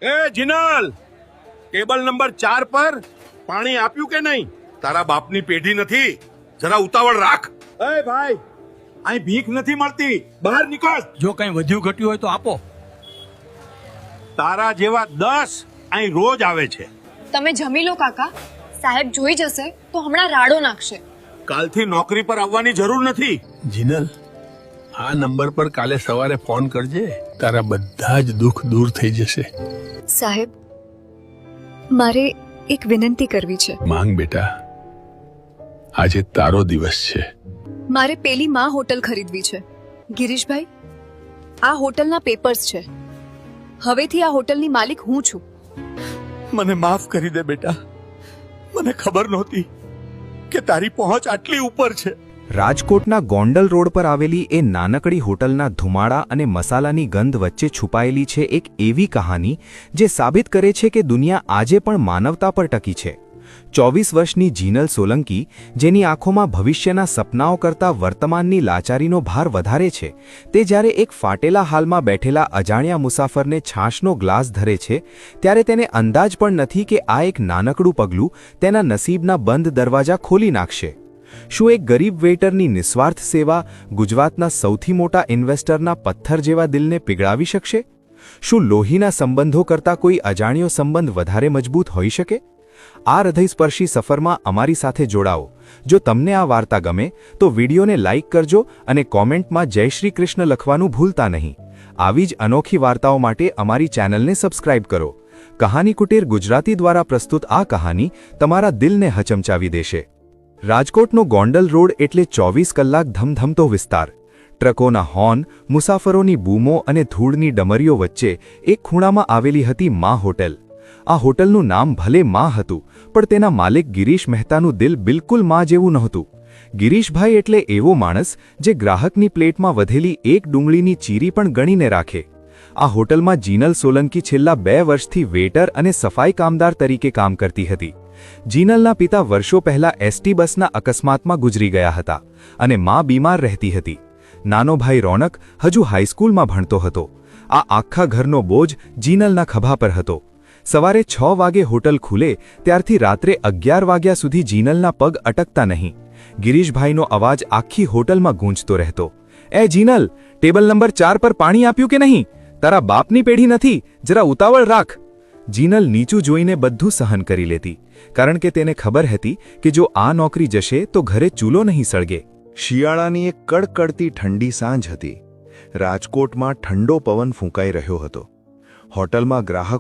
એ Jinal, table number 4 પર પાણી આપ્યું કે નહીં? તારા બાપની પેઢી નથી, જરા ઉતાવળ રાખ. એ ભાઈ, અહીં ભીખ નથી મળતી, બહાર નીકળ. જો કંઈ વધ્યું ઘટ્યું હોય તો આપો. તારા જેવા 10 અહીં રોજ આવે છે. તમે જમી લો કાકા, સાહેબ જોઈ જશે તો હમણાં રાડો નાખશે. કાલથી નોકરી પર આવવાની જરૂર નથી. જીનલ, આ નંબર પર કાલે સવારે ફોન કરજે, તારા બધા જ દુઃખ દૂર થઈ જશે. સાહેબ, મારે એક વિનંતી કરવી છે. માંગ બેટા, આજે તારો દિવસ છે. મારે પેલી માં હોટલ ખરીદવી છે. ગિરીશભાઈ, આ હોટલના પેપર્સ છે. હવેથી આ હોટલની માલિક હું છું. મને માફ કરી દે બેટા, મને ખબર નહોતી કે તારી પહોંચ આટલી ઉપર છે. રાજકોટના ગોંડલ રોડ પર આવેલી એ નાનકડી હોટલના ધુમાડા અને મસાલાની ગંધ વચ્ચે છુપાયેલી છે એક એવી કહાની જે સાબિત કરે છે કે દુનિયા આજે પણ માનવતા પર ટકી છે. 24 વર્ષની જીનલ સોલંકી, જેની આંખોમાં ભવિષ્યના સપનાઓ કરતાં વર્તમાનની લાચારીનો ભાર વધારે છે, તે જ્યારે એક ફાટેલા હાલમાં બેઠેલા અજાણ્યા મુસાફરને છાશનો ગ્લાસ ધરે છે, ત્યારે તેને અંદાજ પણ નથી કે આ એક નાનકડું પગલું તેના નસીબના બંધ દરવાજા ખોલી નાખશે. શું એક ગરીબ વેઇટરની નિસ્વાર્થ સેવા ગુજરાતના સૌથી મોટા ઇન્વેસ્ટરના પથ્થર જેવા દિલને પીગળાવી શકશે? શું લોહીના સંબંધો કરતાં કોઈ અજાણ્યો સંબંધ વધારે મજબૂત હોઈ શકે? આ હૃદયસ્પર્શી સફરમાં અમારી સાથે જોડાઓ. જો તમને આ વાર્તા ગમે તો વિડીયોને લાઇક કરજો અને કોમેન્ટમાં જય શ્રી કૃષ્ણ લખવાનું ભૂલતા નહીં. આવી જ અનોખી વાર્તાઓ માટે અમારી ચેનલને સબસ્ક્રાઇબ કરો. કહાની કુટીર ગુજરાતી દ્વારા પ્રસ્તુત આ કહાની તમારા દિલને હચમચાવી દેશે. રાજકોટનો ગોંડલ રોડ એટલે 24 કલાક ધમધમતો વિસ્તાર. ટ્રકોના હોર્ન, મુસાફરોની બૂમો અને ધૂળની ડમરીઓ વચ્ચે એક ખૂણામાં આવેલી હતી માં હોટેલ. આ હોટલનું નામ ભલે માં હતું, પણ તેના માલિક ગિરીશ મહેતાનું દિલ બિલકુલ માં જેવું નહોતું. ગિરીશભાઈ એટલે એવો માણસ જે ગ્રાહકની પ્લેટમાં વધેલી એક ડુંગળીની ચીરી પણ ગણીને રાખે. આ હોટલમાં જીનલ સોલંકી છેલ્લા 2 વર્ષથી વેટર અને સફાઈ કામદાર તરીકે કામ કરતી હતી. જીનલના પિતા વર્ષો પહેલા એસટી બસના અકસ્માતમાં ગુજરી ગયા હતા અને માં બીમાર રહેતી હતી. નાનો ભાઈ રોનક હજુ હાઈસ્કૂલમાં ભણતો હતો. આ આખા ઘરનો બોજ જીનલના ખભા પર હતો. સવારે 6 વાગે હોટલ ખુલે ત્યારથી રાત્રે 11 વાગ્યા સુધી જીનલના પગ અટકતા નહીં. ગિરીશભાઈનો અવાજ આખી હોટલમાં ગૂંજતો રહેતો. એ જીનલ, ટેબલ નંબર 4 પર પાણી આપ્યું કે નહીં? તારા બાપની પેઢી નથી, જરા ઉતાવળ રાખ. જીનલ નીચું જોઈને બધું સહન કરી લેતી, કારણ કે તેને ખબર હતી કે જો આ નોકરી જશે તો ઘરે ચૂલો નહીં સળગે. શિયાળાની એક કડકડતી ઠંડી સાંજ હતી. રાજકોટમાં ઠંડો પવન ફૂંકાઈ રહ્યો હતો. હોટલમાં ગ્રાહકો